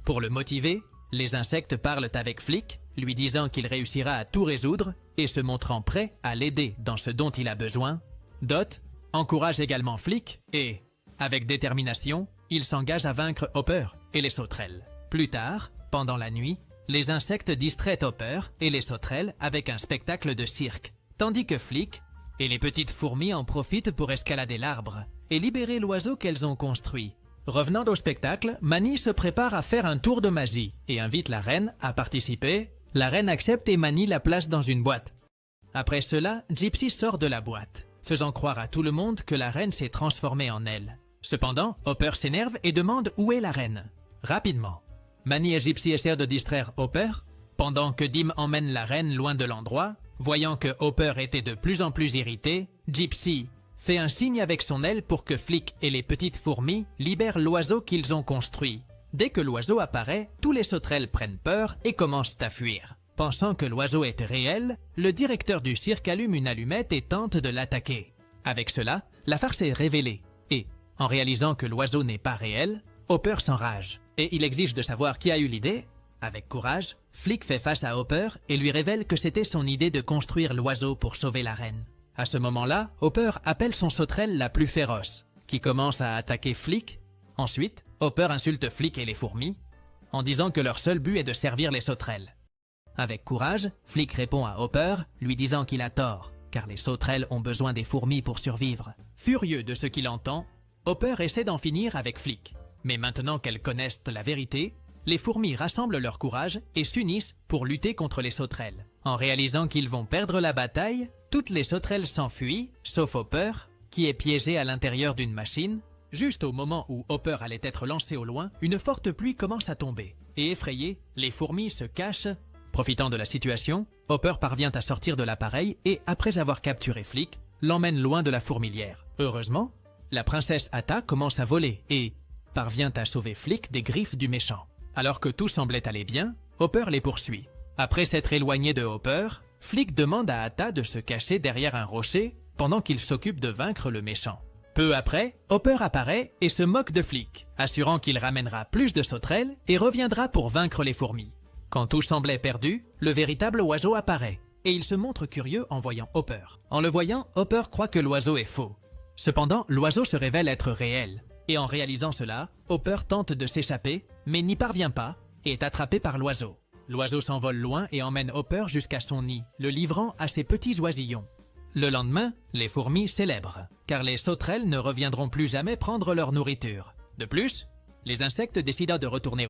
Pour le motiver, les insectes parlent avec Flick, lui disant qu'il réussira à tout résoudre et se montrant prêt à l'aider dans ce dont il a besoin. Dot encourage également Flick et, avec détermination, il s'engage à vaincre Hopper et les sauterelles. Plus tard, pendant la nuit, les insectes distraient Hopper et les sauterelles avec un spectacle de cirque, tandis que Flick et les petites fourmis en profitent pour escalader l'arbre et libérer l'oiseau qu'elles ont construit. Revenant au spectacle, Manny se prépare à faire un tour de magie et invite la reine à participer. La reine accepte et Manny la place dans une boîte. Après cela, Gypsy sort de la boîte, faisant croire à tout le monde que la reine s'est transformée en elle. Cependant, Hopper s'énerve et demande où est la reine. Rapidement, Manny et Gypsy essaient de distraire Hopper, pendant que Dim emmène la reine loin de l'endroit. Voyant que Hopper était de plus en plus irrité, Gypsy fait un signe avec son aile pour que Flick et les petites fourmis libèrent l'oiseau qu'ils ont construit. Dès que l'oiseau apparaît, tous les sauterelles prennent peur et commencent à fuir. Pensant que l'oiseau est réel, le directeur du cirque allume une allumette et tente de l'attaquer. Avec cela, la farce est révélée et, en réalisant que l'oiseau n'est pas réel, Hopper s'enrage et il exige de savoir qui a eu l'idée. Avec courage, Flick fait face à Hopper et lui révèle que c'était son idée de construire l'oiseau pour sauver la reine. À ce moment-là, Hopper appelle son sauterelle la plus féroce, qui commence à attaquer Flick. Ensuite, Hopper insulte Flick et les fourmis, en disant que leur seul but est de servir les sauterelles. Avec courage, Flick répond à Hopper, lui disant qu'il a tort, car les sauterelles ont besoin des fourmis pour survivre. Furieux de ce qu'il entend, Hopper essaie d'en finir avec Flick. Mais maintenant qu'elles connaissent la vérité, les fourmis rassemblent leur courage et s'unissent pour lutter contre les sauterelles. En réalisant qu'ils vont perdre la bataille, toutes les sauterelles s'enfuient, sauf Hopper, qui est piégé à l'intérieur d'une machine. Juste au moment où Hopper allait être lancé au loin, une forte pluie commence à tomber. Et effrayées, les fourmis se cachent. Profitant de la situation, Hopper parvient à sortir de l'appareil et, après avoir capturé Flick, l'emmène loin de la fourmilière. Heureusement, la princesse Atta commence à voler et parvient à sauver Flick des griffes du méchant. Alors que tout semblait aller bien, Hopper les poursuit. Après s'être éloigné de Hopper, Flick demande à Atta de se cacher derrière un rocher pendant qu'il s'occupe de vaincre le méchant. Peu après, Hopper apparaît et se moque de Flick, assurant qu'il ramènera plus de sauterelles et reviendra pour vaincre les fourmis. Quand tout semblait perdu, le véritable oiseau apparaît et il se montre curieux en voyant Hopper. En le voyant, Hopper croit que l'oiseau est faux. Cependant, l'oiseau se révèle être réel. Et en réalisant cela, Hopper tente de s'échapper, mais n'y parvient pas et est attrapé par l'oiseau. L'oiseau s'envole loin et emmène Hopper jusqu'à son nid, le livrant à ses petits oisillons. Le lendemain, les fourmis célèbrent, car les sauterelles ne reviendront plus jamais prendre leur nourriture. De plus, les insectes décident de retourner